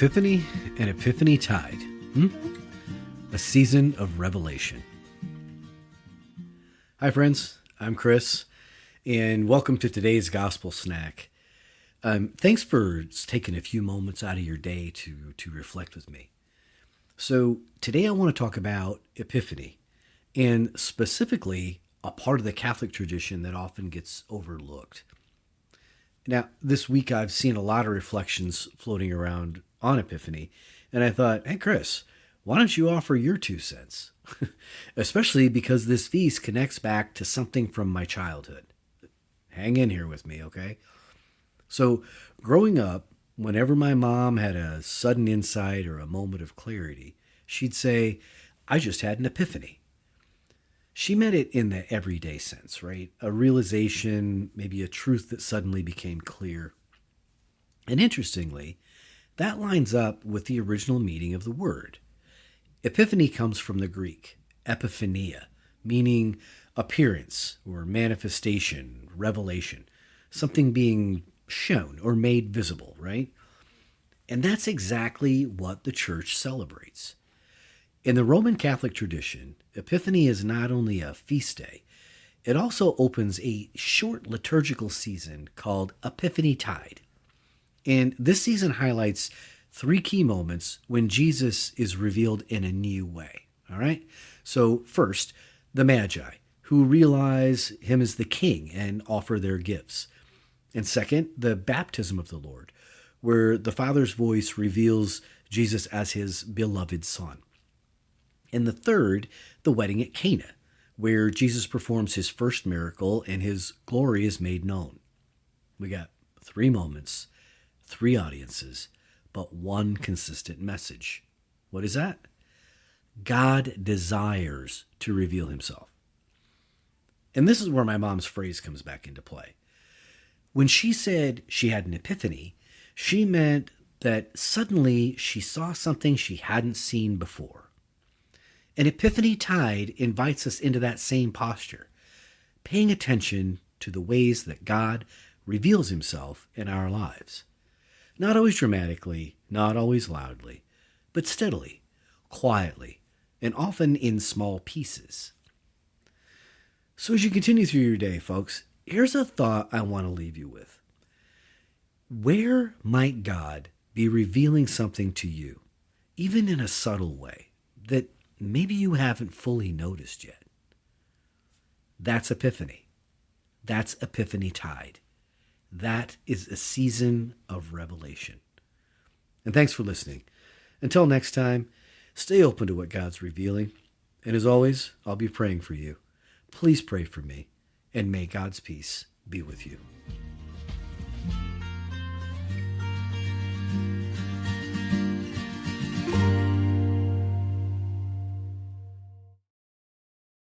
Epiphany and Epiphanytide. A season of revelation. Hi friends, I'm Chris, and welcome to today's Gospel Snack. Thanks for taking a few moments out of your day to reflect with me. So today I want to talk about Epiphany, and specifically a part of the Catholic tradition that often gets overlooked. Now, this week I've seen a lot of reflections floating around on Epiphany, and I thought, hey Chris, why don't you offer your 2 cents? Especially because this feast connects back to something from my childhood. Hang in here with me, okay? So, growing up, whenever my mom had a sudden insight or a moment of clarity, she'd say, I just had an epiphany. She meant it in the everyday sense, right? A realization, maybe a truth that suddenly became clear. And interestingly, that lines up with the original meaning of the word. Epiphany comes from the Greek, epiphania, meaning appearance or manifestation, revelation, something being shown or made visible, right? And that's exactly what the church celebrates. In the Roman Catholic tradition, Epiphany is not only a feast day, it also opens a short liturgical season called Epiphanytide. And this season highlights 3 key moments when Jesus is revealed in a new way. All right? So first, the Magi, who realize him as the king and offer their gifts. And second, the baptism of the Lord, where the Father's voice reveals Jesus as his beloved Son. And the third, the wedding at Cana, where Jesus performs his first miracle and his glory is made known. We got 3 moments, 3 audiences, but 1 consistent message. What is that? God desires to reveal himself. And this is where my mom's phrase comes back into play. When she said she had an epiphany, she meant that suddenly she saw something she hadn't seen before. And Epiphanytide invites us into that same posture, paying attention to the ways that God reveals himself in our lives. Not always dramatically, not always loudly, but steadily, quietly, and often in small pieces. So as you continue through your day, folks, here's a thought I want to leave you with. Where might God be revealing something to you, even in a subtle way, that maybe you haven't fully noticed yet? That's Epiphany. That's Epiphanytide. That is a season of revelation. And thanks for listening. Until next time, stay open to what God's revealing. And as always, I'll be praying for you. Please pray for me, and may God's peace be with you.